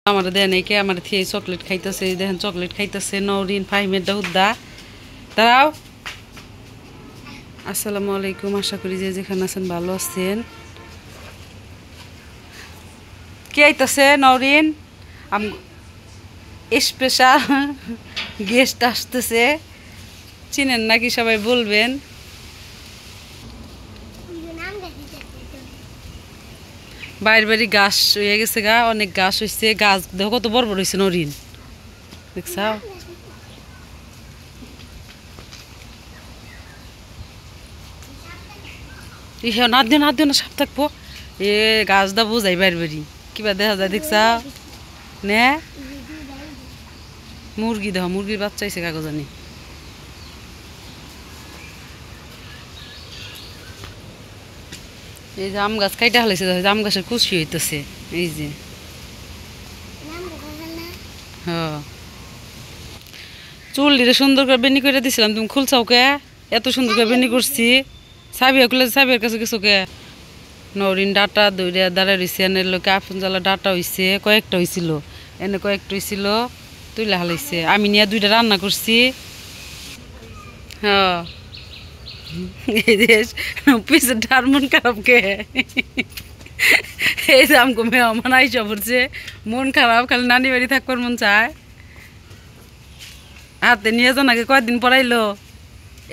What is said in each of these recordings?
আমার দেন একে আমার থিয়ে চকলেট খাইতেছে দেখেন চকলেট খাইতেছে নওরিন ফাহিমের দাউদ্দা দাঁড়াও। আসসালামু আলাইকুম, আশা করি যে যেখানে আছেন ভালো আছেন। কে আইতেছে নওরিন? স্পেশাল গেস্ট আসতেছে, চিনেন নাকি সবাই বলবেন। বাইরে বাড়ি গাছ হয়ে গেছে গা, অনেক গাছ হয়েছে, গাছ দেখো কত বড় বড় হয়েছে নরিন, দেখছাও। ইহা না দিও না সাপ থাকবো, এ গাছ দা বোঝাই বাইরে বাড়ি কিবা দেখা যায় দেখছা নে। মুরগি দেখো, মুরগির বাচ্চা হয়েছে কাগজানি। এই যে আম গাছ কাইটা হালাইছে, আম গাছের কুচি হইতেছে এই যে। হ্যাঁ চুল দিলে সুন্দর করে বেনি করে দিছিলাম, তুমি খুলছাও কে? এত সুন্দর করে বেনি করছি, সাবিয়া খুলে সাবিয়ার কাছে গেছো কে? নরিন ডাটা দৌড়িয়া দাঁড়ায় রয়েছে, এনে লোকে আপন জ্বালা ডাটা হয়েছে, কয়েকটা হয়েছিল এনে কয়েকটা হয়েছিল, তুইলা হালাইছে। আমি নিয়ে দুইটা রান্না করছি। হ্যাঁ এই যে পিসের ডার মন খারাপ কে? এই যে আমকো মেহমান আইসা পড়ছে, মন খারাপ, খালি নানি বাড়ি থাকবার মন চায়। হাতে নিয়ে যান আগে কয়দিন পড়াইলো,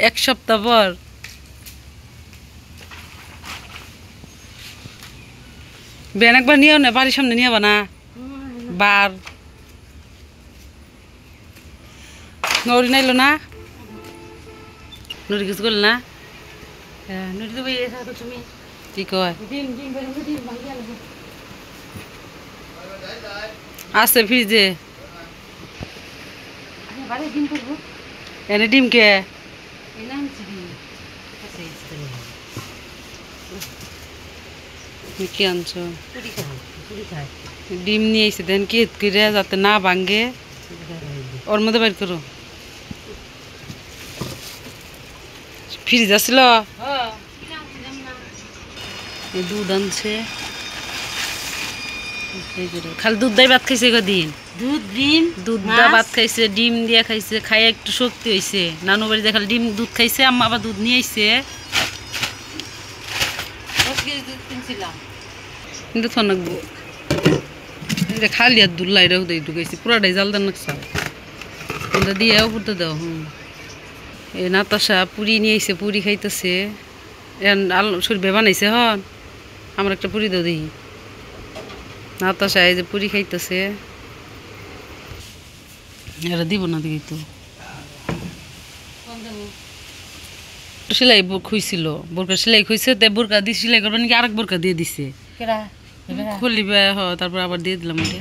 এক সপ্তাহ পর। বেন একবার নিয়েও না, বাড়ির সামনে নিয়ে না বার। নরি নাইলো না, নরি কিছু করল না। কি কয় আছে ফ্রিজে, এনে ডিম কে কি আনছো? ডিম নিয়ে এসে দেন কি করে যাতে না ভাঙ্গে, ওর মধ্যে বাইর করো। ফ্রিজ আসছিল, দুধ আনছে, খালি দুধ দিয়ে ভাত খাইছে কদিন, দুধ ডিম দুধ দা ভাত খাইছে, ডিম দিয়া খাইছে, খাই একটু শক্তি হয়েছে। নানু বাড়ি দেখাল ডিম দুধ খাইছে, আম্মা আবার দুধ নিয়ে আইছে। কিন্তু থনাকবো খালি আর দুধ লাইরাও দেয় ঢুকাইছি, পুরাটাই জাল দেন নাকছা দিয়েও পুরতে দাও। এ নাতাশা পুরি নিয়ে আইছে, পুরি খাইতেছে। আলু সরবে বানাইছে হন, আমার একটা পুরি দাও দেখি। নাতাশা এই যে পুরি খাইতেছে, এরা দিব না দেখি তো। সেলাই খুঁজছিল, বোরকা সেলাই খুঁজছে, বোরকা দিয়ে সেলাই করবে নাকি আরেক বোরকা দিয়ে দিছে, খুলিবে তারপর আবার দিয়ে দিলাম ওটা।